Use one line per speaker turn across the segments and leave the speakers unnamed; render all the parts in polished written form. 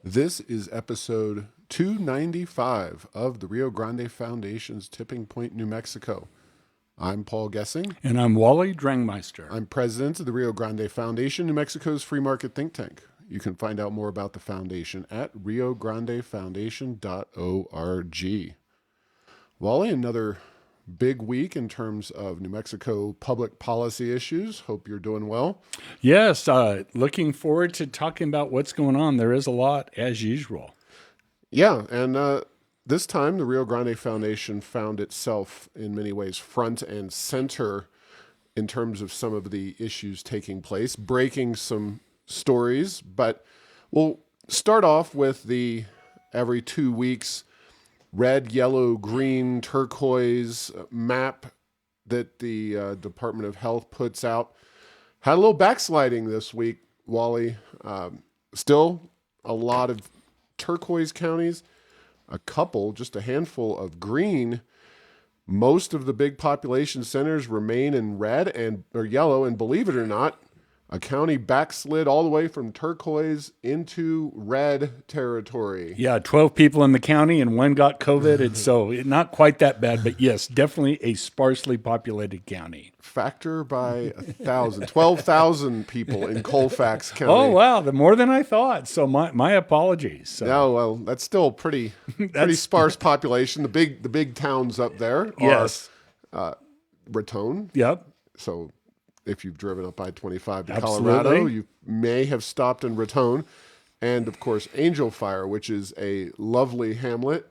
This is episode 295 of the Rio Grande Foundation's Tipping Point, New Mexico. I'm Paul Gessing.
And I'm Wally Drangmeister.
I'm president of the Rio Grande Foundation, New Mexico's free market think tank. You can find out more about the foundation at riograndefoundation.org. Wally, another big week in terms of New Mexico public policy issues. Hope you're doing well.
Yes, looking forward to talking about what's going on. There is a lot, as usual.
Yeah, and this time the Rio Grande Foundation found itself in many ways front and center in terms of some of the issues taking place, breaking some stories. But we'll start off with the every 2 weeks red, yellow, green, turquoise map that the Department of Health puts out. Had a little backsliding this week, Wally. Still a lot of turquoise counties, just a handful of green. Most of the big population centers remain in red or yellow, and believe it or not, a county backslid all the way from turquoise into red territory.
Yeah, 12 people in the county and one got COVID. It's not quite that bad, but yes, definitely a sparsely populated county.
Factor by 1,000, 12,000 people in Colfax County.
Oh, wow, more than I thought. So my apologies. So.
No, well, that's still pretty sparse population. The big towns up there are Raton.
Yep.
So if you've driven up I-25 to
Absolutely.
Colorado, you may have stopped in Raton. And, of course, Angel Fire, which is a lovely hamlet.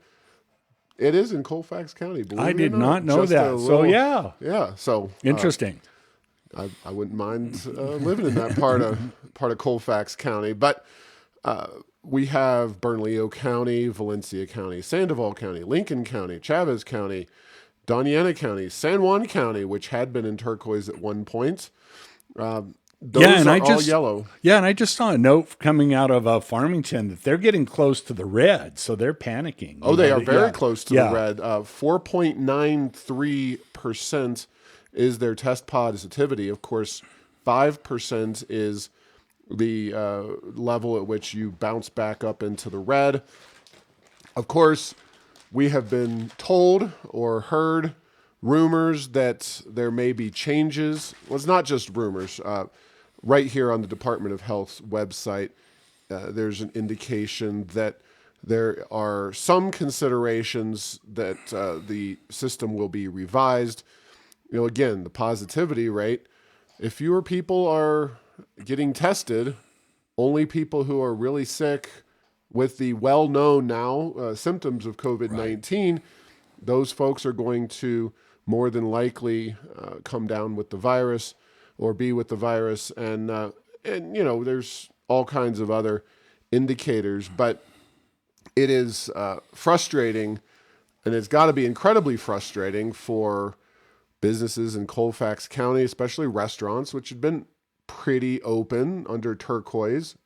It is in Colfax County.
I did not know that. Yeah.
So
interesting.
I wouldn't mind living in that part of Colfax County. But we have Bernalillo County, Valencia County, Sandoval County, Lincoln County, Chavez County, Doñana County, San Juan County, which had been in turquoise at one point. Those are all yellow.
Yeah, and I just saw a note coming out of Farmington that they're getting close to the red, so they're panicking.
Oh, they are very close to the red. 4.93% is their test positivity. Of course, 5% is the level at which you bounce back up into the red. Of course, we have been told or heard rumors that there may be changes. Well, it's not just rumors. Right here on the Department of Health's website, there's an indication that there are some considerations that the system will be revised. You know, again, the positivity rate, if fewer people are getting tested, only people who are really sick with the well-known now symptoms of COVID-19, those folks are going to more than likely come down with the virus or be with the virus. And you know, there's all kinds of other indicators, but it is frustrating, and it's got to be incredibly frustrating for businesses in Colfax County, especially restaurants, which had been pretty open under turquoise.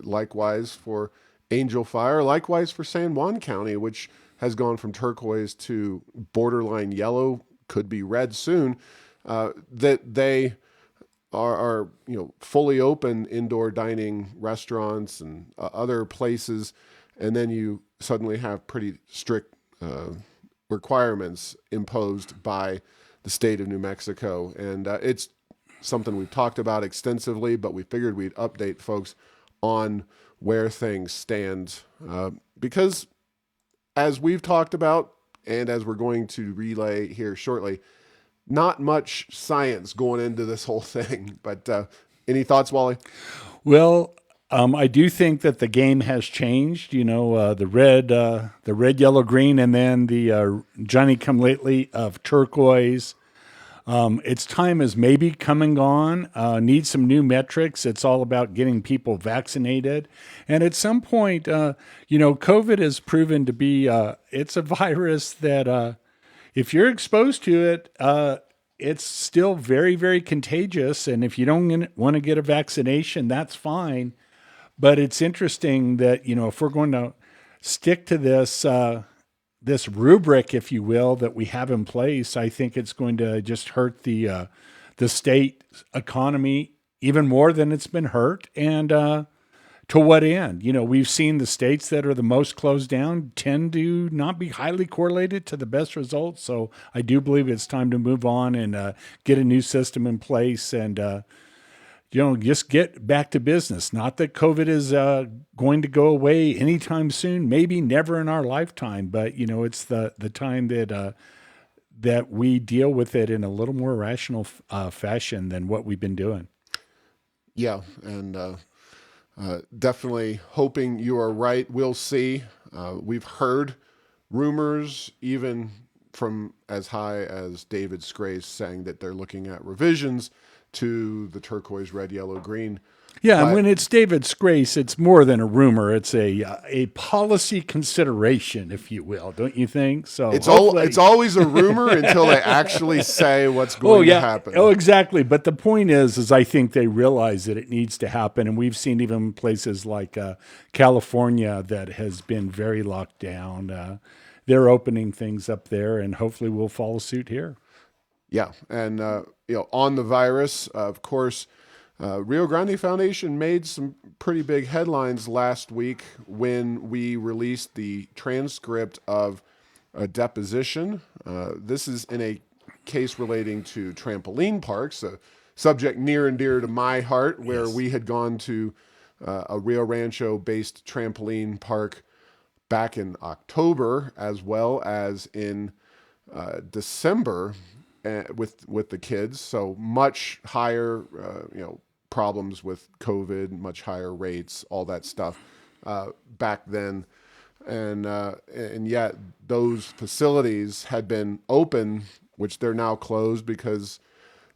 Likewise for Angel Fire, likewise for San Juan County, which has gone from turquoise to borderline yellow, could be red soon, that they are fully open indoor dining restaurants and other places, and then you suddenly have pretty strict requirements imposed by the state of New Mexico. And it's something we've talked about extensively, but we figured we'd update folks on where things stand, because as we've talked about, and as we're going to relay here shortly, not much science going into this whole thing. But any thoughts, Wally?
Well, I do think that the game has changed. You know, the red, yellow, green, and then the Johnny come lately of turquoise. Its time is maybe come and gone. Needs some new metrics. It's all about getting people vaccinated. And at some point, COVID has proven to be, it's a virus that if you're exposed to it, it's still very, very contagious. And if you don't want to get a vaccination, that's fine. But it's interesting that, if we're going to stick to this rubric, if you will, that we have in place, I think it's going to just hurt the state economy even more than it's been hurt. And to what end? We've seen the states that are the most closed down tend to not be highly correlated to the best results. So I do believe it's time to move on and get a new system in place and just get back to business. Not that COVID is going to go away anytime soon, maybe never in our lifetime, but it's the time that we deal with it in a little more rational fashion than what we've been doing.
Yeah, and definitely hoping you are right. We'll see. We've heard rumors, even from as high as David Scrase, saying that they're looking at revisions to the turquoise, red, yellow, green.
Yeah, and when it's David Scrase, it's more than a rumor. It's a policy consideration, if you will, don't you think? So
it's always a rumor until they actually say what's going to happen.
Oh, exactly. But the point is I think they realize that it needs to happen, and we've seen even places like California that has been very locked down. They're opening things up there, and hopefully we'll follow suit here.
Yeah, and on the virus, of course. Rio Grande Foundation made some pretty big headlines last week when we released the transcript of a deposition. This is in a case relating to trampoline parks, a subject near and dear to my heart, where we had gone to a Rio Rancho-based trampoline park back in October, as well as in December with the kids. So much higher, problems with COVID, much higher rates, all that stuff back then. And yet those facilities had been open, which they're now closed because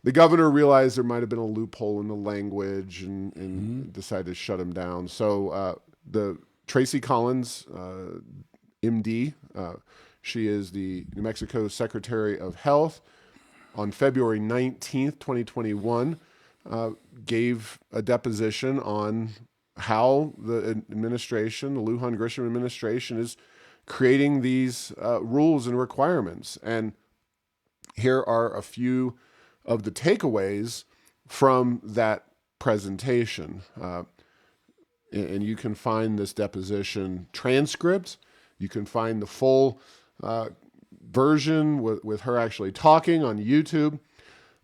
the governor realized there might have been a loophole in the language and decided to shut them down. So the Tracy Collins, MD, she is the New Mexico Secretary of Health, on February 19th, 2021, gave a deposition on how the administration, the Lujan Grisham administration, is creating these rules and requirements. And here are a few of the takeaways from that presentation. And you can find this deposition transcript. You can find the full version with her actually talking on YouTube.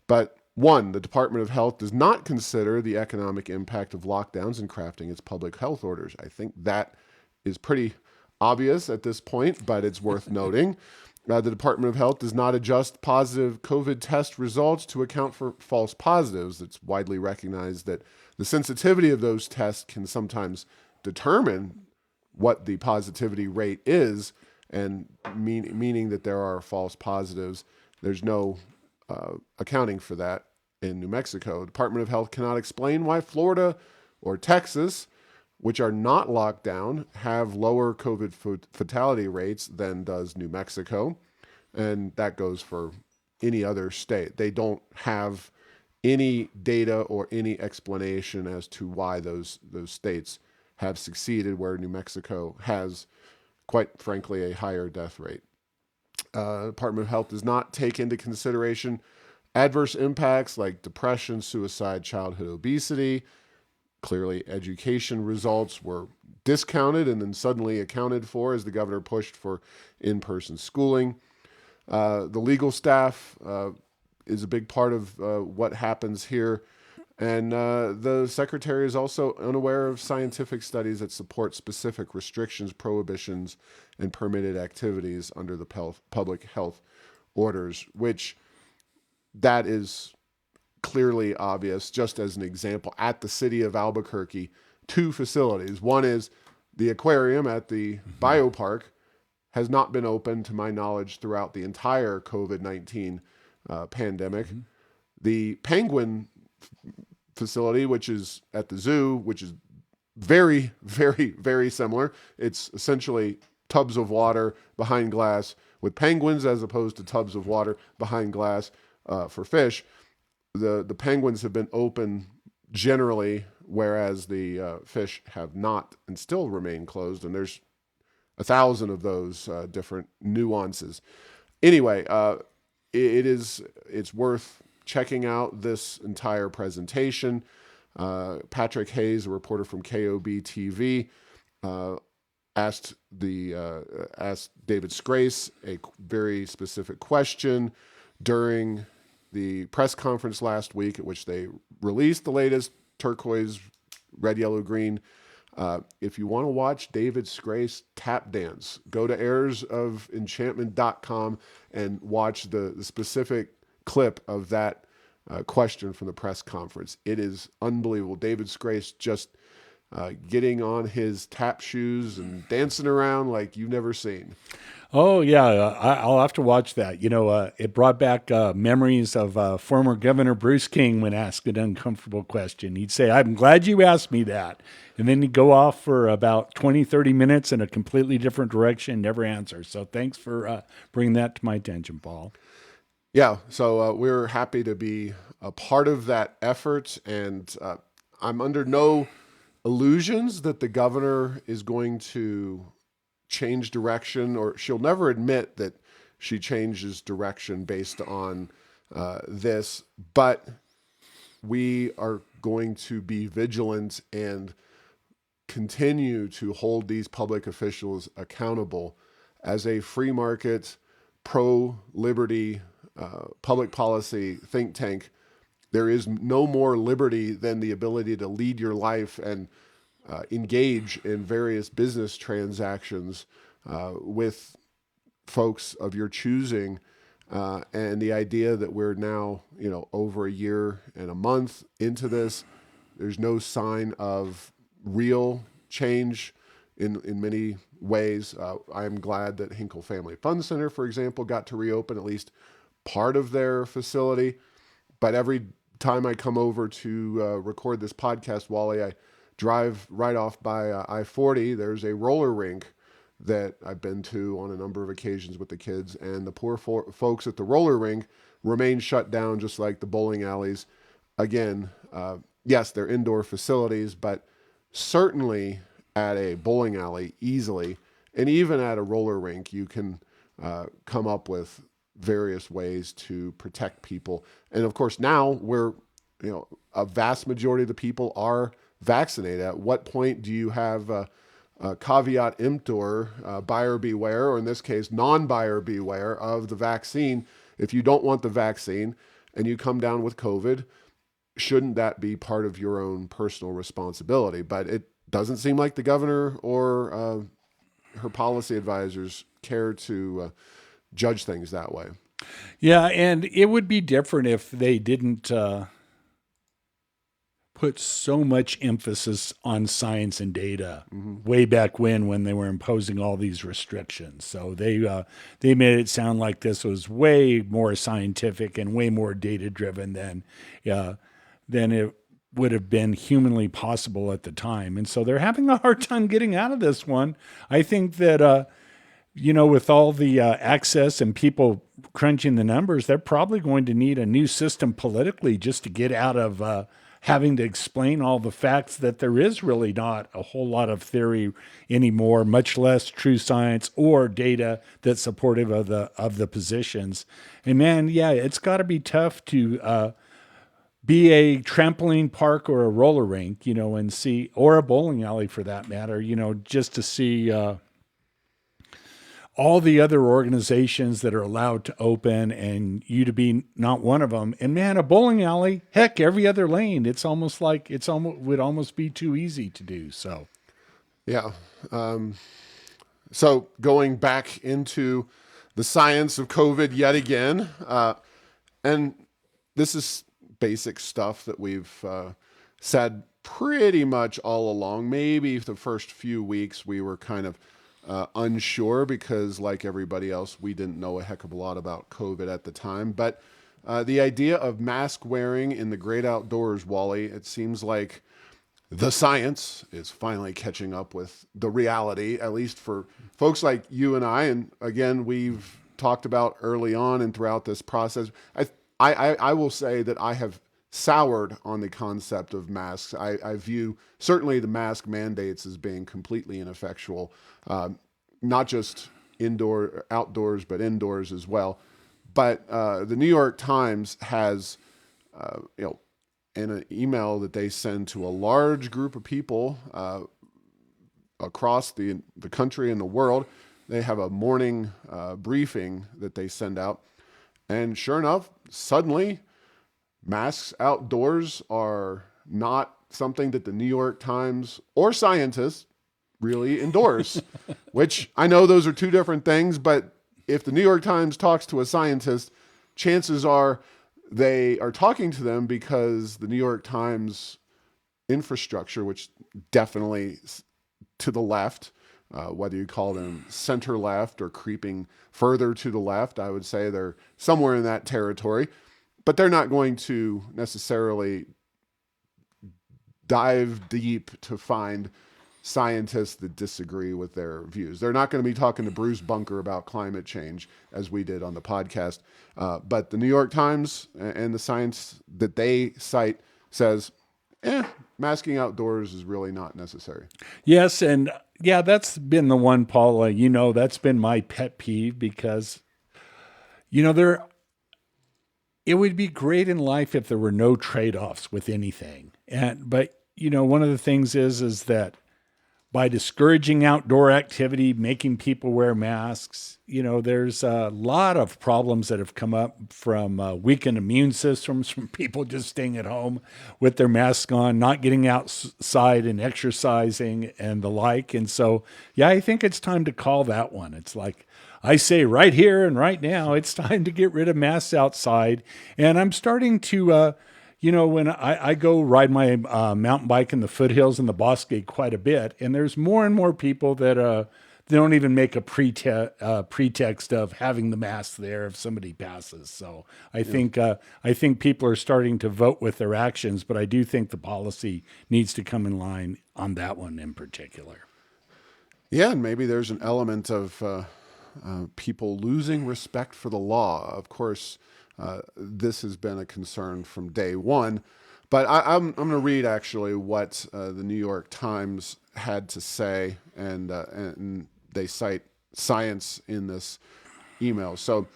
But one, the Department of Health does not consider the economic impact of lockdowns in crafting its public health orders. I think that is pretty obvious at this point, but it's worth noting. The Department of Health does not adjust positive COVID test results to account for false positives. It's widely recognized that the sensitivity of those tests can sometimes determine what the positivity rate is, and meaning that there are false positives. There's no accounting for that in New Mexico. The Department of Health cannot explain why Florida or Texas, which are not locked down, have lower COVID fatality rates than does New Mexico. And that goes for any other state. They don't have any data or any explanation as to why those states have succeeded, where New Mexico has, quite frankly, a higher death rate. Department of Health does not take into consideration adverse impacts like depression, suicide, childhood obesity. Clearly, education results were discounted and then suddenly accounted for as the governor pushed for in-person schooling. The legal staff is a big part of what happens here. And the secretary is also unaware of scientific studies that support specific restrictions, prohibitions, and permitted activities under the public health orders, which that is clearly obvious. Just as an example, at the city of Albuquerque, 2 facilities. One is the aquarium at the biopark has not been open, to my knowledge, throughout the entire COVID-19 pandemic. The penguin facility, which is at the zoo, which is very, very, very similar. It's essentially tubs of water behind glass with penguins, as opposed to tubs of water behind glass for fish. The penguins have been open generally, whereas the fish have not and still remain closed. And there's 1,000 of those different nuances. Anyway, it's worth checking out this entire presentation. Patrick Hayes, a reporter from KOB TV, asked David Scrase a very specific question during the press conference last week, at which they released the latest turquoise, red, yellow, green. If you want to watch David Scrase tap dance, go to heirsofenchantment.com and watch the specific clip of that question from the press conference. It is unbelievable. David Scrase just getting on his tap shoes and dancing around like you've never seen.
Oh, yeah. I'll have to watch that. It brought back memories of former Governor Bruce King when asked an uncomfortable question. He'd say, "I'm glad you asked me that." And then he'd go off for about 20, 30 minutes in a completely different direction, never answer. So thanks for bringing that to my attention, Paul.
Yeah, so we're happy to be a part of that effort, and I'm under no illusions that the governor is going to change direction, or she'll never admit that she changes direction based on this, but we are going to be vigilant and continue to hold these public officials accountable. As a free market, pro-liberty public policy think tank, there is no more liberty than the ability to lead your life and engage in various business transactions with folks of your choosing. And the idea that we're now, over a year and a month into this, there's no sign of real change in many ways. I am glad that Hinkle Family Fun Center, for example, got to reopen at least part of their facility. But every time I come over to record this podcast, Wally, I drive right off by I-40. There's a roller rink that I've been to on a number of occasions with the kids, and the poor folks at the roller rink remain shut down, just like the bowling alleys. Again, yes, they're indoor facilities, but certainly at a bowling alley, easily, and even at a roller rink, you can come up with various ways to protect people. And of course, now a vast majority of the people are vaccinated. At what point do you have a caveat emptor, buyer beware, or in this case, non-buyer beware of the vaccine? If you don't want the vaccine and you come down with COVID, shouldn't that be part of your own personal responsibility? But it doesn't seem like the governor or her policy advisors care to judge things that way.
Yeah, and it would be different if they didn't put so much emphasis on science and data way back when they were imposing all these restrictions. So they made it sound like this was way more scientific and way more data driven than it would have been humanly possible at the time. And so they're having a hard time getting out of this one. I think that with all the access and people crunching the numbers, they're probably going to need a new system politically just to get out of having to explain all the facts that there is really not a whole lot of theory anymore, much less true science or data that's supportive of the positions. And man, yeah, it's got to be tough to be a trampoline park or a roller rink, and see, or a bowling alley for that matter, just to see all the other organizations that are allowed to open and you to be not one of them. And man, a bowling alley, heck, every other lane, would almost be too easy to do. So,
yeah. So going back into the science of COVID yet again, and this is basic stuff that we've said pretty much all along. Maybe the first few weeks we were kind of unsure because, like everybody else, we didn't know a heck of a lot about COVID at the time. But the idea of mask wearing in the great outdoors, Wally, it seems like the science is finally catching up with the reality, at least for folks like you and I. And again, we've talked about early on and throughout this process. I will say that I have soured on the concept of masks. I view certainly the mask mandates as being completely ineffectual, not just outdoors, but indoors as well. But the New York Times has, in an email that they send to a large group of people across the country and the world. They have a morning briefing that they send out. And sure enough, suddenly masks outdoors are not something that the New York Times or scientists really endorse, which I know those are two different things, but if the New York Times talks to a scientist, chances are they are talking to them because the New York Times infrastructure, which definitely to the left, whether you call them center left or creeping further to the left, I would say they're somewhere in that territory, but they're not going to necessarily dive deep to find scientists that disagree with their views. They're not going to be talking to Bruce Bunker about climate change as we did on the podcast. But the New York Times and the science that they cite says, masking outdoors is really not necessary.
Yes, and yeah, that's been the one, Paul. That's been my pet peeve because, it would be great in life if there were no trade-offs with anything. But one of the things is that by discouraging outdoor activity, making people wear masks, there's a lot of problems that have come up from weakened immune systems, from people just staying at home with their masks on, not getting outside and exercising and the like. And so, yeah, I think it's time to call that one. It's like I say right here and right now, it's time to get rid of masks outside. And I'm starting to when I go ride my mountain bike in the foothills in the Bosque quite a bit, and there's more and more people that they don't even make a pretext of having the mask there if somebody passes. So I think people are starting to vote with their actions, but I do think the policy needs to come in line on that one in particular.
Yeah, and maybe there's an element of people losing respect for the law. Of course, this has been a concern from day one. But I'm going to read actually what the New York Times had to say, and they cite science in this email. So,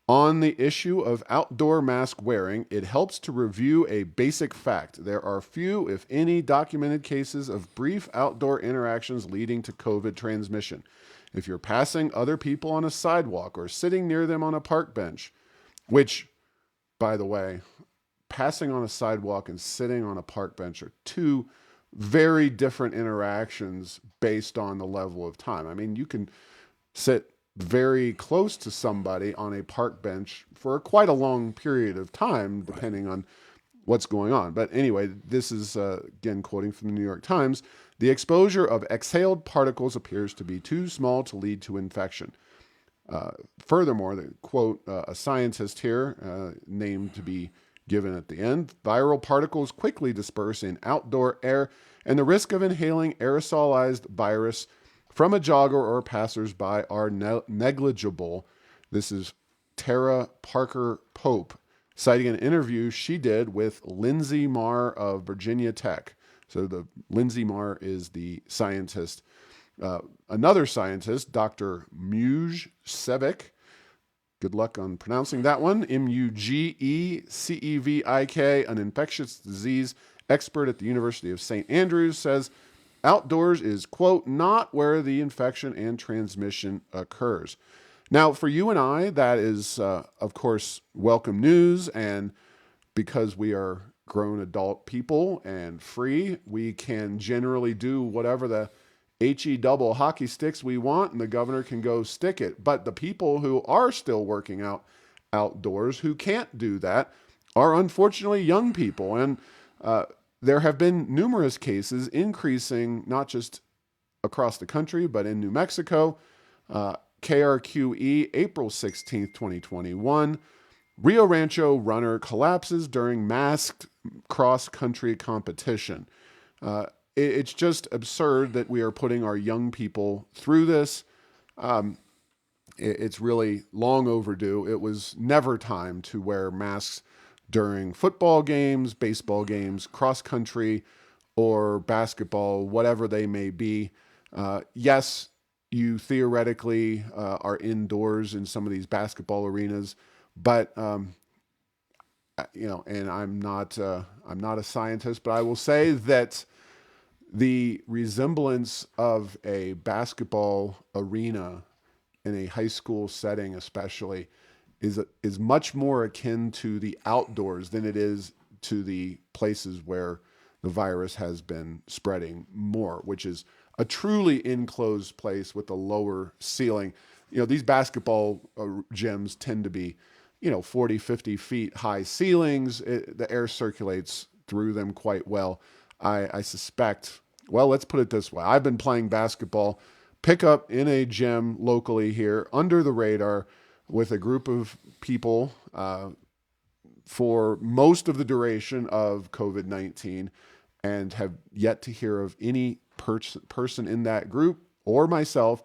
on the issue of outdoor mask wearing, it helps to review a basic fact. There are few, if any, documented cases of brief outdoor interactions leading to COVID transmission. If you're passing other people on a sidewalk or sitting near them on a park bench, which, by the way, passing on a sidewalk and sitting on a park bench are two very different interactions based on the level of time. I mean, you can sit very close to somebody on a park bench for quite a long period of time, depending on what's going on. But anyway, this is, again, quoting from the New York Times. The exposure of exhaled particles appears to be too small to lead to infection. Furthermore, the quote, a scientist here, named to be given at the end, viral particles quickly disperse in outdoor air, and the risk of inhaling aerosolized virus from a jogger or passersby are negligible. This is Tara Parker Pope, citing an interview she did with Lindsay Marr of Virginia Tech. So the Lindsay Marr is the scientist. Another scientist, Dr. Mugecevic, good luck on pronouncing that one, Mugecevik, an infectious disease expert at the University of St. Andrews, says outdoors is, quote, not where the infection and transmission occurs. Now, for you and I, that is, of course, welcome news. And because we are grown adult people and free, we can generally do whatever the HE double hockey sticks we want, and the governor can go stick it. But the people who are still working out outdoors who can't do that are unfortunately young people. And there have been numerous cases increasing, not just across the country, but in New Mexico. KRQE, April 16th, 2021. Rio Rancho runner collapses during masked cross-country competition. It's just absurd that we are putting our young people through this. It's really long overdue. It was never time to wear masks during football games, baseball games, cross-country, or basketball, whatever they may be. Yes, you theoretically are indoors in some of these basketball arenas, but and I'm not a scientist, but I will say that the resemblance of a basketball arena in a high school setting, especially, is much more akin to the outdoors than it is to the places where the virus has been spreading more, which is a truly enclosed place with a lower ceiling. These basketball gyms tend to be, 40, 50 feet high ceilings. The air circulates through them quite well. I suspect, well, let's put it this way. I've been playing basketball pickup in a gym locally here under the radar with a group of people for most of the duration of COVID-19 and have yet to hear of any person in that group or myself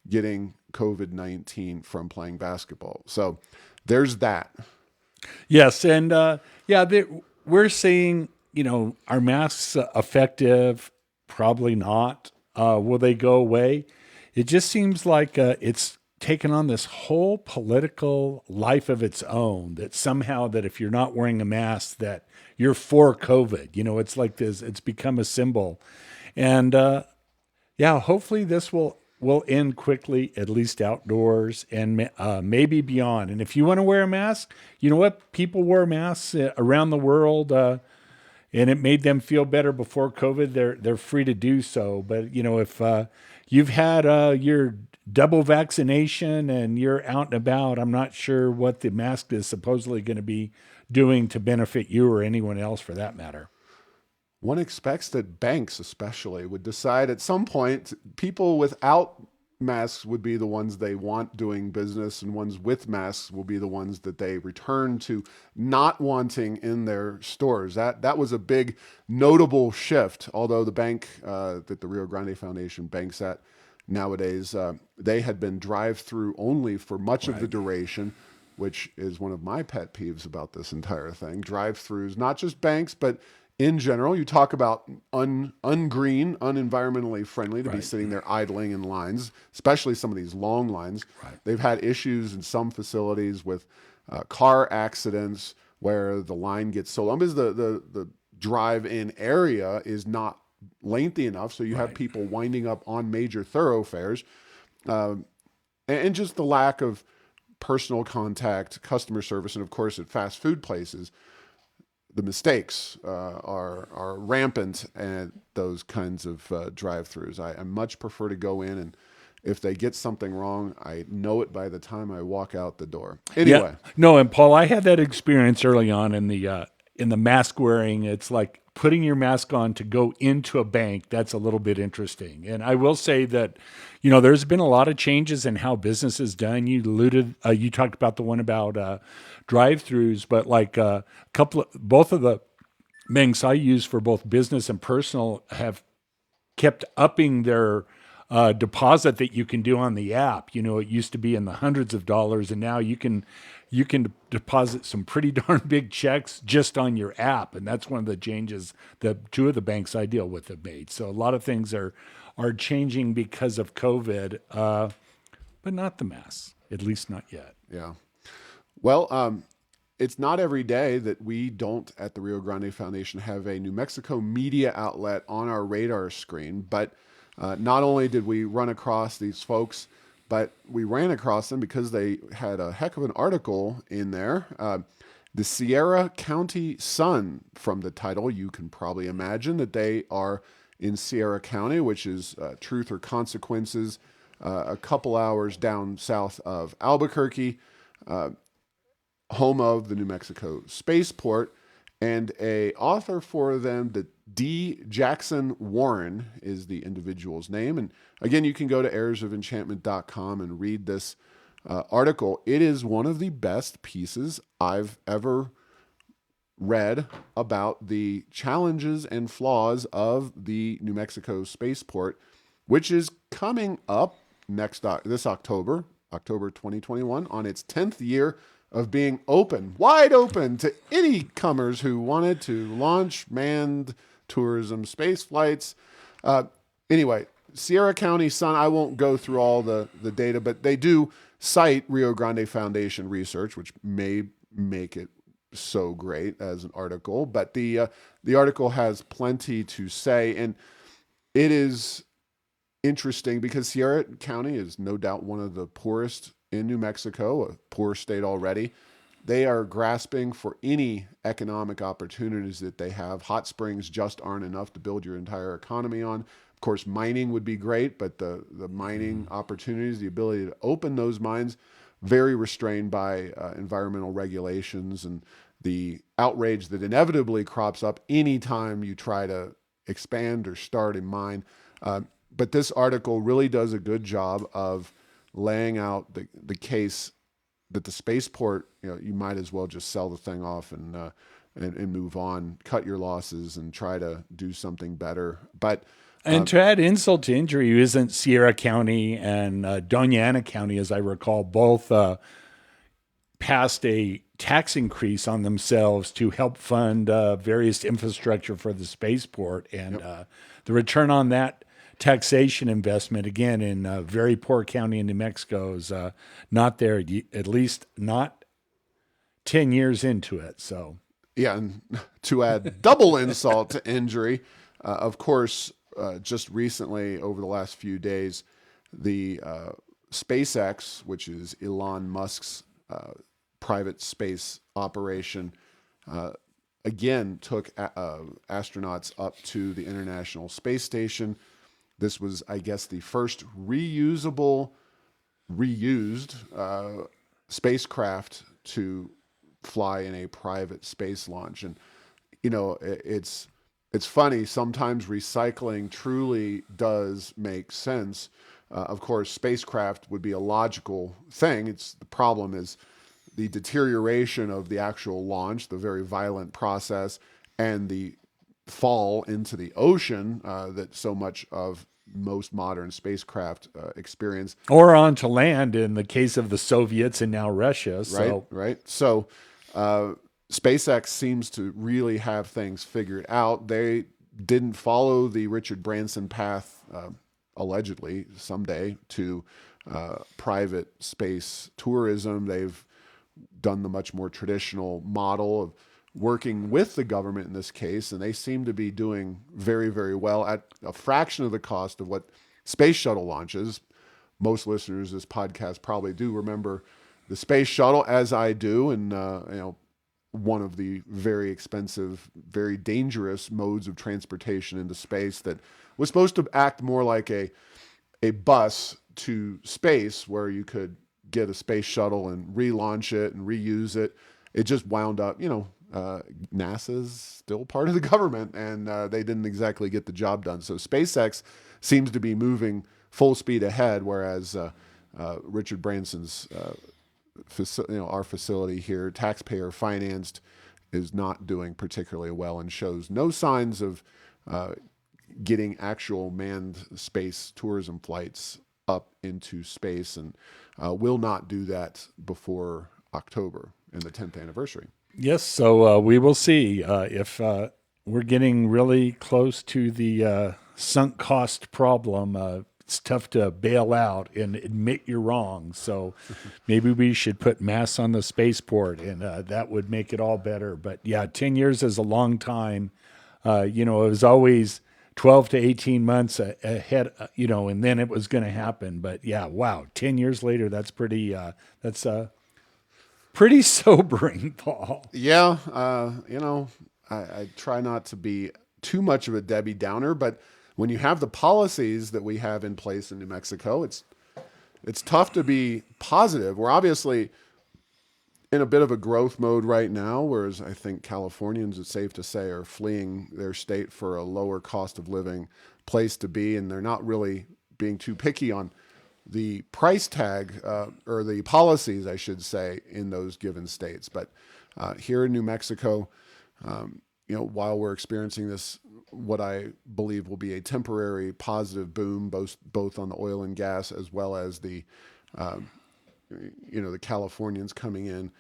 getting COVID-19 from playing basketball. So there's that.
Yes, and we're seeing, are masks effective? Probably not. Will they go away? It just seems like it's taken on this whole political life of its own, that somehow that if you're not wearing a mask, that you're for COVID. It's like this. It's become a symbol, and hopefully this will end quickly, at least outdoors and maybe beyond. And if you want to wear a mask, you know what? People wear masks around the world, and it made them feel better before COVID. They're free to do so. But if you've had your double vaccination and you're out and about, I'm not sure what the mask is supposedly going to be doing to benefit you or anyone else for that matter.
One expects that banks especially would decide at some point people without masks would be the ones they want doing business, and ones with masks will be the ones that they return to not wanting in their stores. That was a big notable shift, although the bank that the Rio Grande Foundation banks at nowadays, they had been drive-through only for much of the duration, which is one of my pet peeves about this entire thing. Drive-throughs, not just banks, but in general. You talk about ungreen, unenvironmentally friendly to be sitting there idling in lines, especially some of these long lines.
Right.
They've had issues in some facilities with car accidents where the line gets so long because the drive-in area is not lengthy enough, so you have people winding up on major thoroughfares, and just the lack of personal contact, customer service, and of course at fast food places, the mistakes are rampant at those kinds of drive-throughs. I much prefer to go in, and if they get something wrong, I know it by the time I walk out the door. Anyway,
no, and Paul, I had that experience early on in the mask wearing. It's like putting your mask on to go into a bank. That's a little bit interesting. And I will say that, there's been a lot of changes in how business is done. You talked about the one about drive-throughs, but like both of the banks I use for both business and personal have kept upping their deposit that you can do on the app. It used to be in the hundreds of dollars, and now you can deposit some pretty darn big checks just on your app. And that's one of the changes that two of the banks I deal with have made. So a lot of things are changing because of COVID, but not the masks, at least not yet.
Yeah. Well, it's not every day that we don't, at the Rio Grande Foundation, have a New Mexico media outlet on our radar screen. But not only did we run across these folks, but we ran across them because they had a heck of an article in there. The Sierra County Sun, from the title, you can probably imagine that they are in Sierra County, which is Truth or Consequences, a couple hours down south of Albuquerque, home of the New Mexico Spaceport, and a author for them, the D. Jackson Warren is the individual's name. And again, you can go to heirsofenchantment.com and read this article. It is one of the best pieces I've ever read about the challenges and flaws of the New Mexico Spaceport, which is coming up this October 2021, on its 10th year of being wide open to any comers who wanted to launch manned tourism space flights. Anyway, Sierra County Sun, I won't go through all the data, but they do cite Rio Grande Foundation research, which may make it so great as an article, but the article has plenty to say, and it is interesting because Sierra County is no doubt one of the poorest in New Mexico, a poor state already. They are grasping for any economic opportunities that they have. Hot springs just aren't enough to build your entire economy on. Of course, mining would be great, but the mining opportunities, the ability to open those mines, very restrained by environmental regulations and the outrage that inevitably crops up anytime you try to expand or start a mine. But this article really does a good job of laying out the case that the spaceport, you might as well just sell the thing off and move on, cut your losses, and try to do something better. But
and to add insult to injury, isn't Sierra County and Doña Ana County, as I recall, both passed a tax increase on themselves to help fund various infrastructure for the spaceport, and the return on that taxation investment, again, in a very poor county in New Mexico, is not there, at least not 10 years into it. So,
yeah, and to add double insult to injury, of course, just recently, over the last few days, the SpaceX, which is Elon Musk's private space operation, again took astronauts up to the International Space Station. This was, I guess, the first reused spacecraft to fly in a private space launch. And, it's funny. Sometimes recycling truly does make sense. Of course, spacecraft would be a logical thing. The problem is the deterioration of the actual launch, the very violent process, and the fall into the ocean that so much of most modern spacecraft experience.
Or onto land in the case of the Soviets and now Russia.
Right. So SpaceX seems to really have things figured out. They didn't follow the Richard Branson path, allegedly, someday, to private space tourism. They've done the much more traditional model of working with the government in this case, and they seem to be doing very, very well at a fraction of the cost of what space shuttle launches. Most listeners of this podcast probably do remember the space shuttle, as I do, and one of the very expensive, very dangerous modes of transportation into space that was supposed to act more like a bus to space, where you could get a space shuttle and relaunch it and reuse it. It just wound up, NASA's still part of the government, and they didn't exactly get the job done. So SpaceX seems to be moving full speed ahead, whereas Richard Branson's, our facility here, taxpayer financed, is not doing particularly well and shows no signs of getting actual manned space tourism flights up into space, and will not do that before October and the 10th anniversary.
Yes, so we will see if we're getting really close to the sunk cost problem. It's tough to bail out and admit you're wrong. So maybe we should put masks on the spaceport, and that would make it all better. But yeah, 10 years is a long time. It was always 12 to 18 months ahead, and then it was going to happen. But yeah, wow, 10 years later, that's pretty sobering, Paul.
Yeah, I try not to be too much of a Debbie Downer, but when you have the policies that we have in place in New Mexico, it's tough to be positive. We're obviously in a bit of a growth mode right now, whereas I think Californians, it's safe to say, are fleeing their state for a lower cost of living place to be, and they're not really being too picky on the price tag or the policies, I should say, in those given states. But here in New Mexico, while we're experiencing this, what I believe will be a temporary positive boom, both on the oil and gas as well as the Californians coming in,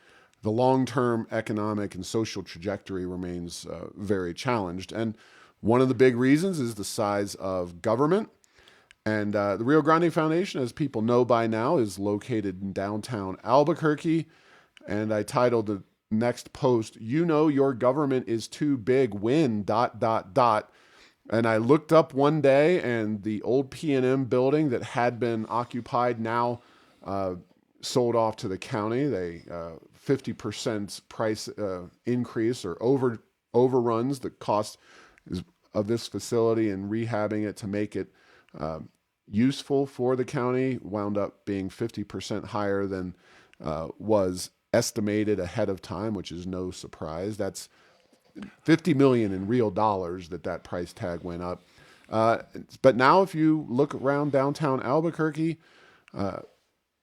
the long-term economic and social trajectory remains very challenged. And one of the big reasons is the size of government. And the Rio Grande Foundation, as people know by now, is located in downtown Albuquerque. And I titled next post, you know your government is too big, when ... And I looked up one day, and the old P&M building that had been occupied now sold off to the county. They 50% price increase, or overruns the cost of this facility, and rehabbing it to make it useful for the county wound up being 50% higher than was estimated ahead of time, which is no surprise. That's $50 million in real dollars that price tag went up. But now if you look around downtown Albuquerque,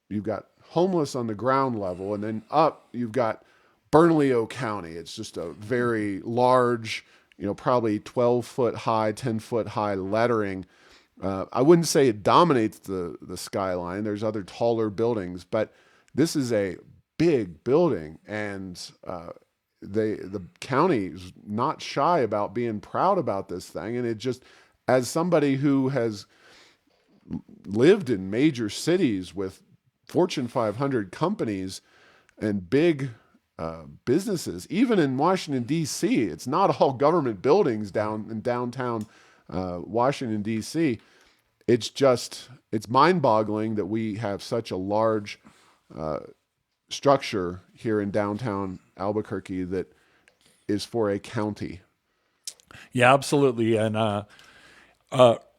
you've got homeless on the ground level, and then up you've got Bernalillo County. It's just a very large, probably 12-foot high, 10-foot high lettering. I wouldn't say it dominates the skyline. There's other taller buildings, but this is a big building, and the county is not shy about being proud about this thing. And it just, as somebody who has lived in major cities with Fortune 500 companies and big businesses, even in Washington, D.C., it's not all government buildings down in downtown Washington, D.C. It's mind-boggling that we have such a large structure here in downtown Albuquerque that is for a county.
Yeah, absolutely. And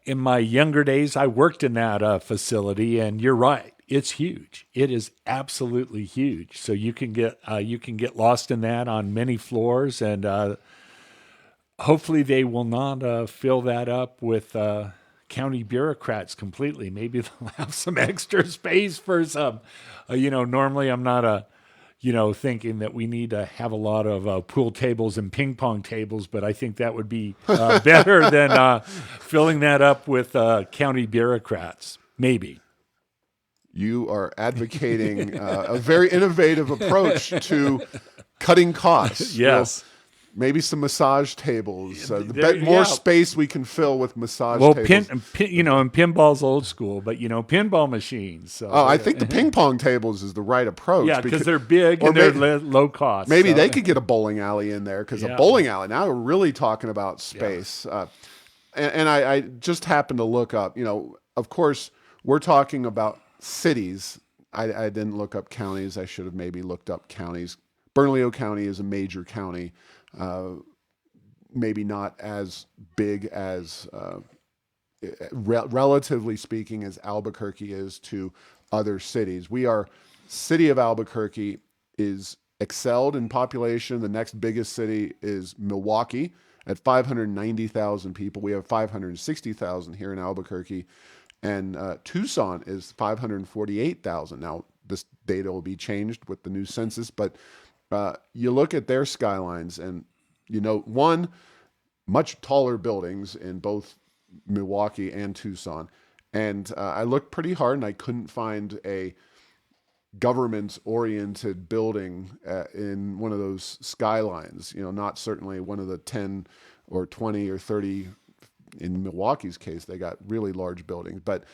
in my younger days, I worked in that facility, and you're right. It's huge. It is absolutely huge. So you can get lost in that on many floors, and hopefully they will not fill that up with county bureaucrats completely. Maybe they'll have some extra space for some. Normally I'm not thinking that we need to have a lot of pool tables and ping pong tables, but I think that would be better than filling that up with county bureaucrats. Maybe.
You are advocating a very innovative approach to cutting costs.
Yes.
Maybe some massage tables. More space we can fill with massage tables.
And pinball's old school, but pinball machines. So
I think the ping pong tables is the right approach.
Yeah, because they're big and they're low cost.
Maybe they could get a bowling alley in there, because a bowling alley, now we're really talking about space. Yeah. And I just happened to look up, of course, we're talking about cities. I didn't look up counties. I should have maybe looked up counties. Bernalillo County is a major county. Maybe not as big as, relatively speaking, as Albuquerque is to other cities. City of Albuquerque is excelled in population. The next biggest city is Milwaukee at 590,000 people. We have 560,000 here in Albuquerque. And Tucson is 548,000. Now, this data will be changed with the new census, but you look at their skylines, and one, much taller buildings in both Milwaukee and Tucson. And I looked pretty hard, and I couldn't find a government-oriented building in one of those skylines. Not certainly one of the 10 or 20 or 30. In Milwaukee's case, they got really large buildings. But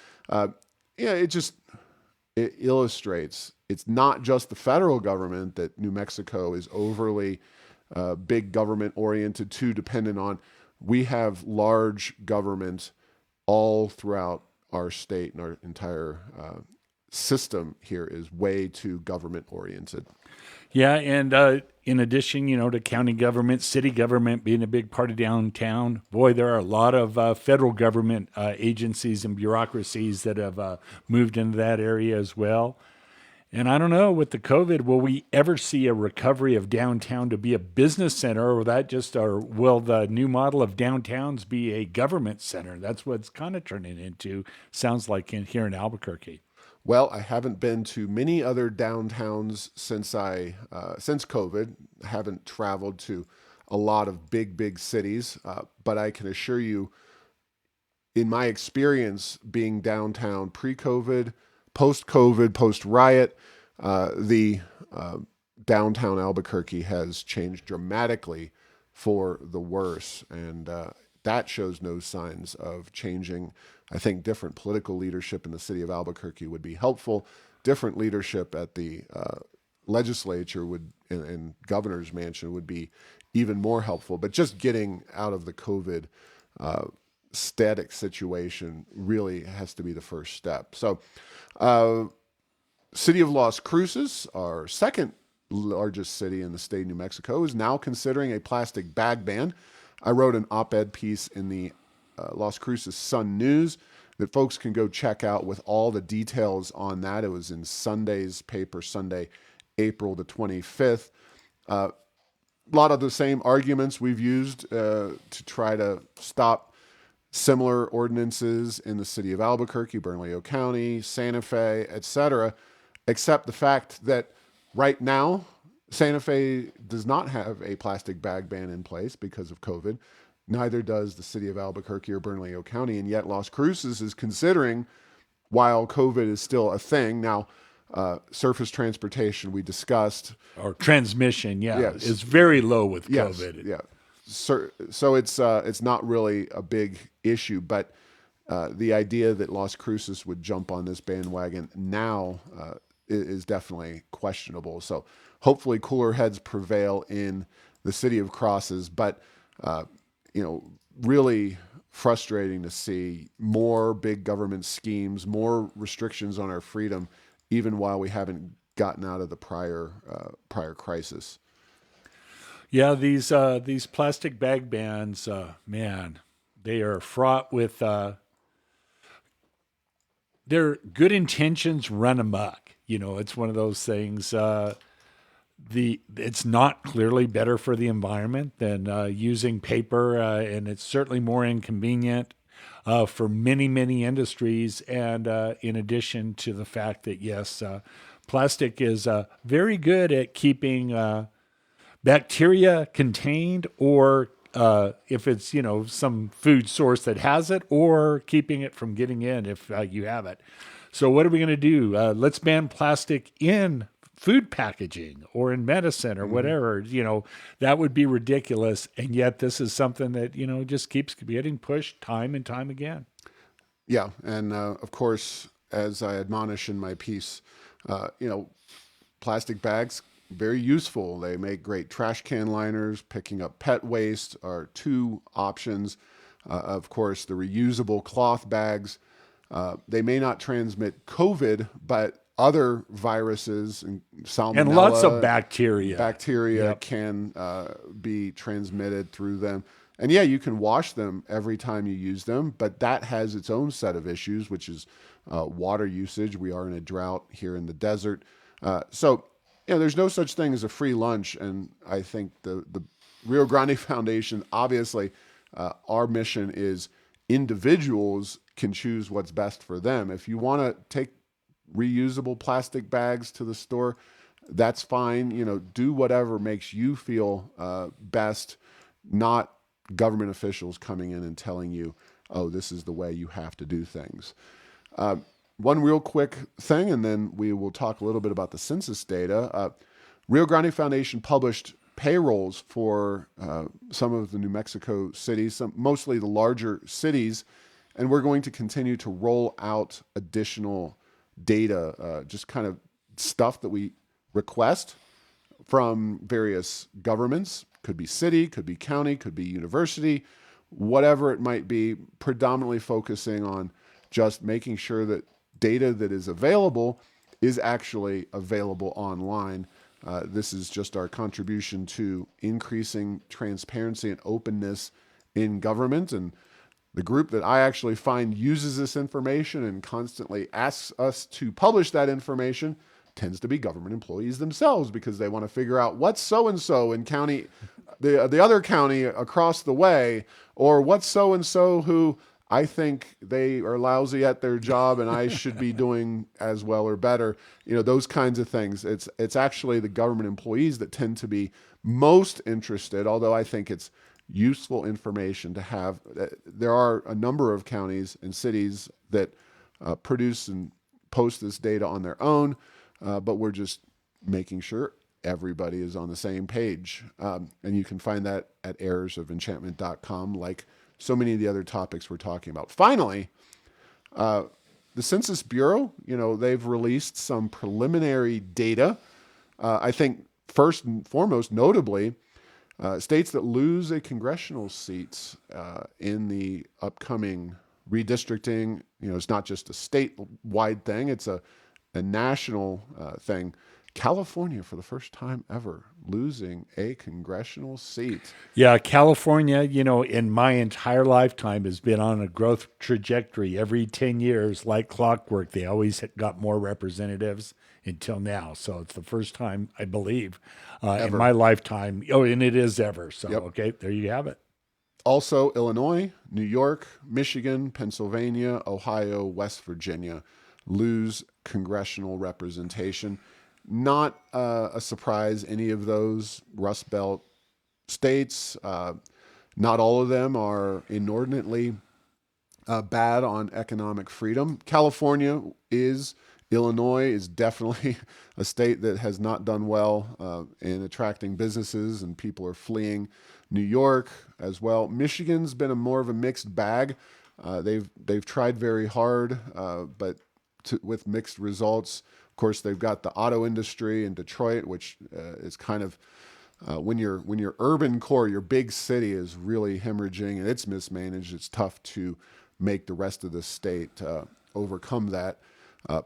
it illustrates it's not just the federal government that New Mexico is overly big government oriented, too dependent on. We have large government all throughout our state, and our entire system here is way too government oriented.
Yeah, and in addition, to county government, city government being a big part of downtown, boy, there are a lot of federal government agencies and bureaucracies that have moved into that area as well. And I don't know, with the COVID, will we ever see a recovery of downtown to be a business center, or will the new model of downtowns be a government center? That's what it's kind of turning into, sounds like, here in Albuquerque.
Well, I haven't been to many other downtowns since COVID. I haven't traveled to a lot of big cities, but I can assure you, in my experience being downtown pre-COVID, post-COVID, post-riot, the downtown Albuquerque has changed dramatically for the worse, and that shows no signs of changing. I think different political leadership in the city of Albuquerque would be helpful. Different leadership at the legislature would and governor's mansion would be even more helpful. But just getting out of the COVID static situation really has to be the first step. So, city of Las Cruces, our second largest city in the state of New Mexico, is now considering a plastic bag ban. I wrote an op-ed piece in the Las Cruces Sun News that folks can go check out with all the details on that. It was in Sunday's paper, Sunday, April the 25th. A lot of the same arguments we've used to try to stop similar ordinances in the city of Albuquerque, Bernalillo County, Santa Fe, etc., except the fact that right now, Santa Fe does not have a plastic bag ban in place because of COVID. Neither does the city of Albuquerque or Bernalillo County, and yet Las Cruces is considering, while COVID is still a thing now, surface transportation we discussed,
or transmission,
Yes.
is very low with
yes,
COVID.
yeah. So it's not really a big issue, but the idea that Las Cruces would jump on this bandwagon now is definitely questionable. So hopefully cooler heads prevail in the city of Crosses, but really frustrating to see more big government schemes, more restrictions on our freedom, even while we haven't gotten out of the prior crisis.
Yeah, these plastic bag bans, man, they are fraught with their good intentions run amok. It's one of those things. It's not clearly better for the environment than using paper, and it's certainly more inconvenient for many industries. And in addition to the fact that yes, plastic is very good at keeping bacteria contained, or if it's some food source that has it, or keeping it from getting in if you have it. So what are we going to do? Let's ban plastic in food packaging or in medicine or whatever. That would be ridiculous. And yet this is something that just keeps getting pushed time and time again.
Yeah, and of course, as I admonish in my piece, plastic bags, very useful. They make great trash can liners. Picking up pet waste are two options. Of course, the reusable cloth bags, they may not transmit COVID, but other viruses and salmonella
and lots of bacteria
Yep. Can be transmitted through them. And yeah, you can wash them every time you use them, but that has its own set of issues, which is water usage. We are in a drought here in the desert. So there's no such thing as a free lunch. And I think the Rio Grande Foundation, obviously, our mission is individuals can choose what's best for them. If you want to take reusable plastic bags to the store, that's fine. Do whatever makes you feel best, not government officials coming in and telling you, oh, this is the way you have to do things. One real quick thing, and then we will talk a little bit about the census data. Rio Grande Foundation published payrolls for some of the New Mexico cities, mostly the larger cities, and we're going to continue to roll out additional data, just kind of stuff that we request from various governments. Could be city, could be county, could be university, whatever it might be, predominantly focusing on just making sure that data that is available is actually available online. This is just our contribution to increasing transparency and openness in government. And the group that I actually find uses this information and constantly asks us to publish that information tends to be government employees themselves, because they want to figure out what's so-and-so in county, the other county across the way, or what's so-and-so who I think they are lousy at their job and I should be doing as well or better. Those kinds of things. It's actually the government employees that tend to be most interested, although I think it's useful information to have. There are a number of counties and cities that produce and post this data on their own, but we're just making sure everybody is on the same page. And you can find that at errorsofenchantment.com, like so many of the other topics we're talking about. Finally, the Census Bureau, they've released some preliminary data I think first and foremost, notably, states that lose a congressional seat in the upcoming redistricting, it's not just a statewide thing, it's a national thing. California, for the first time ever, losing a congressional seat.
Yeah, California, in my entire lifetime has been on a growth trajectory every 10 years, like clockwork. They always got more representatives until now. So it's the first time, I believe, in my lifetime. Oh, and it is ever. So,
Yep.
okay, there you have it.
Also, Illinois, New York, Michigan, Pennsylvania, Ohio, West Virginia lose congressional representation. Not a surprise, any of those Rust Belt states. Not all of them are inordinately bad on economic freedom. California is, Illinois is definitely a state that has not done well in attracting businesses, and people are fleeing. New York as well. Michigan's been more of a mixed bag. They've tried very hard, but with mixed results. Of course, they've got the auto industry in Detroit, which is kind of when your urban core, your big city is really hemorrhaging and it's mismanaged. It's tough to make the rest of the state overcome that.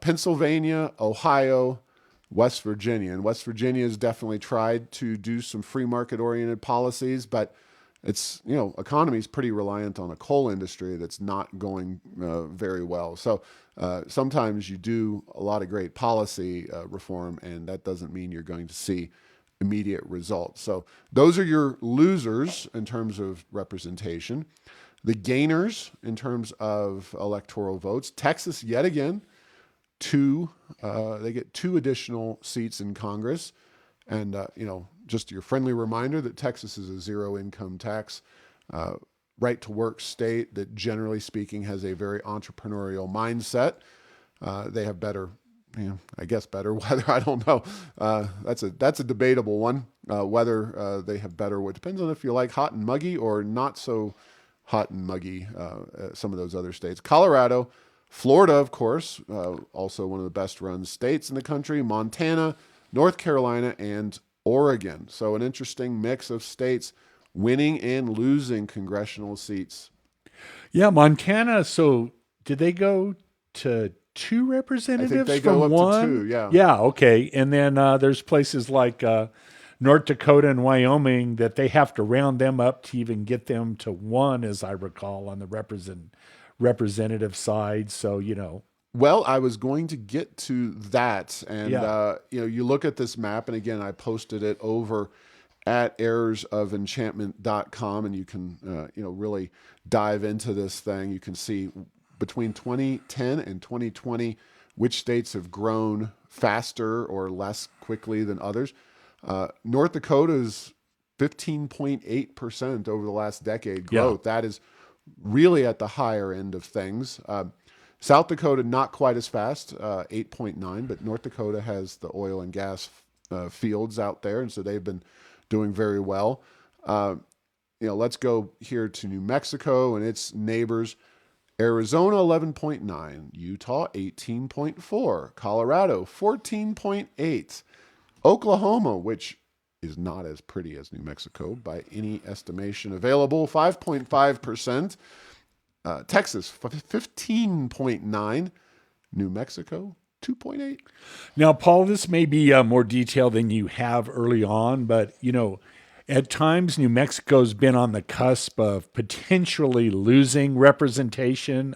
Pennsylvania, Ohio, West Virginia, and West Virginia has definitely tried to do some free market oriented policies, but it's, economy is pretty reliant on a coal industry that's not going very well. So sometimes you do a lot of great policy reform, and that doesn't mean you're going to see immediate results. So those are your losers in terms of representation. The gainers in terms of electoral votes, Texas yet again, they get 2 additional seats in Congress. And, just your friendly reminder that Texas is a zero income tax, right to work state that generally speaking has a very entrepreneurial mindset. They have better, better weather. I don't know. That's a debatable one. Whether they have better, it depends on if you like hot and muggy or not so hot and muggy, some of those other states. Colorado, Florida, of course, also one of the best run states in the country, Montana, North Carolina, and Oregon. So an interesting mix of states winning and losing congressional seats.
Yeah, Montana. So did they go to 2 representatives?
I think they
from
go up
one?
to 2, yeah.
Yeah, okay. And then there's places like North Dakota and Wyoming that they have to round them up to even get them to 1, as I recall, on the representative side. So,
Well, I was going to get to that. And,
Yeah.
You look at this map, and again, I posted it over at errorsofenchantment.com, and you can, really dive into this thing. You can see between 2010 and 2020, which states have grown faster or less quickly than others. North Dakota's 15.8% over the last decade growth. Yeah. That is really at the higher end of things. South Dakota, not quite as fast, 8.9, but North Dakota has the oil and gas fields out there, and so they've been doing very well. Let's go here to New Mexico and its neighbors. Arizona, 11.9. Utah, 18.4. Colorado, 14.8. Oklahoma, which is not as pretty as New Mexico by any estimation available, 5.5%. Texas, 15.9. New Mexico, 2.8.
Now, Paul, this may be more detail than you have early on, but, at times New Mexico's been on the cusp of potentially losing representation.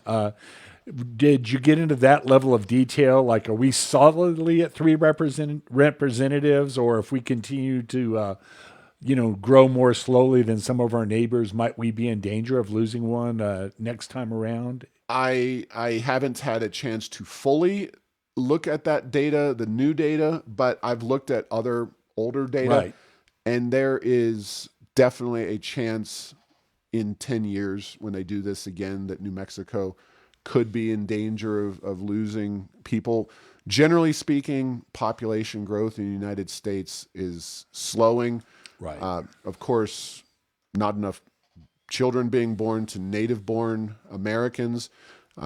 Did you get into that level of detail? Like, are we solidly at 3 representatives, or if we continue to, grow more slowly than some of our neighbors, might we be in danger of losing one next time around?
I haven't had a chance to fully look at that data, the new data, but I've looked at other older data,
Right.
And there is definitely a chance in 10 years when they do this again that New Mexico could be in danger of losing people. Generally speaking, population growth in the United States is slowing.
Right.
Of course, not enough children being born to native-born Americans.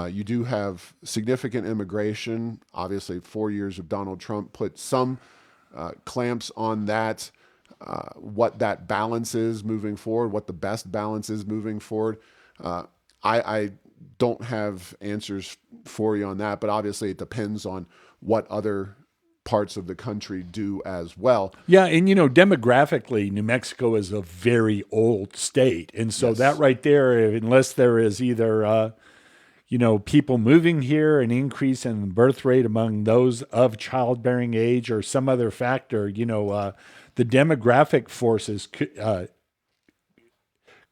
You do have significant immigration. Obviously, 4 years of Donald Trump put some clamps on that, what that balance is moving forward, what the best balance is moving forward. I don't have answers for you on that, but obviously it depends on what other parts of the country do as well.
Yeah, and demographically, New Mexico is a very old state, and so that right there, unless there is either people moving here, an increase in the birth rate among those of childbearing age, or some other factor, the demographic forces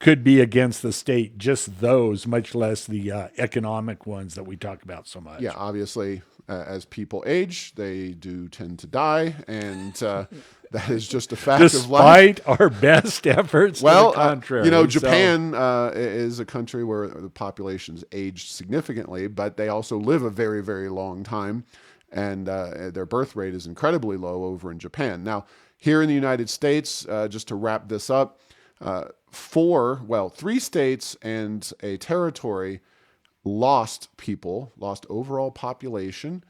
could be against the state, just those, much less the economic ones that we talk about so much.
Yeah, obviously, as people age, they do tend to die, and that is just a fact of life.
Despite our best efforts,
well,
to the contrary.
Japan is a country where the population's aged significantly, but they also live a very, very long time, and their birth rate is incredibly low over in Japan. Now, here in the United States, just to wrap this up, 3 states and a territory lost overall population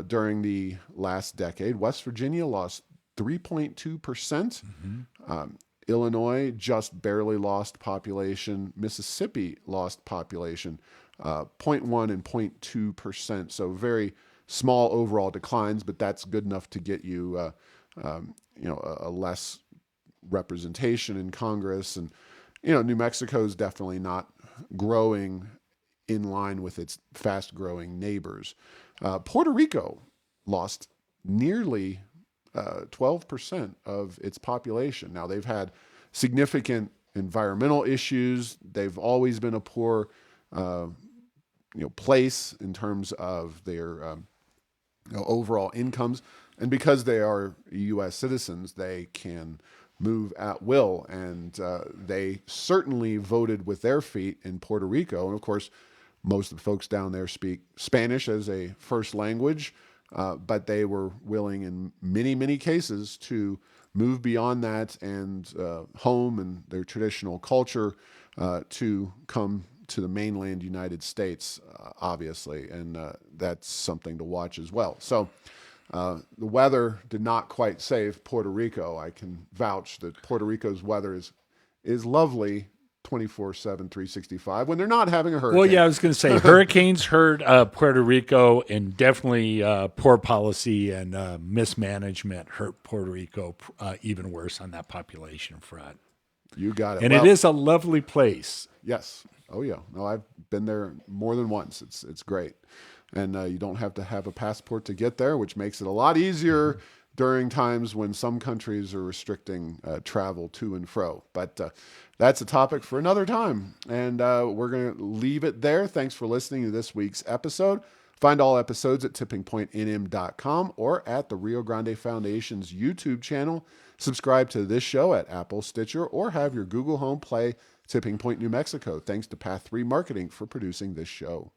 during the last decade. West Virginia lost 3.2%. Illinois just barely lost population. Mississippi lost population 0.1 and 0.2%. So very small overall declines, but that's good enough to get you a less representation in Congress. And New Mexico is definitely not growing in line with its fast-growing neighbors. Puerto Rico lost nearly 12% of its population. Now, they've had significant environmental issues. They've always been a poor place in terms of their overall incomes. And because they are U.S. citizens, they can move at will. And they certainly voted with their feet in Puerto Rico. And of course, most of the folks down there speak Spanish as a first language, but they were willing in many, many cases to move beyond that and home and their traditional culture to come to the mainland United States, obviously. And that's something to watch as well. So the weather did not quite save Puerto Rico. I can vouch that Puerto Rico's weather is lovely 24/7, 365 when they're not having a hurricane.
Well, yeah, I was going to say hurricanes hurt Puerto Rico, and definitely poor policy and mismanagement hurt Puerto Rico even worse on that population front.
You got it.
And it is a lovely place.
Yes. Oh, yeah. No, I've been there more than once. It's great. And you don't have to have a passport to get there, which makes it a lot easier during times when some countries are restricting travel to and fro. But that's a topic for another time. And we're going to leave it there. Thanks for listening to this week's episode. Find all episodes at tippingpointnm.com or at the Rio Grande Foundation's YouTube channel. Subscribe to this show at Apple, Stitcher, or have your Google Home play Tipping Point New Mexico. Thanks to Path 3 Marketing for producing this show.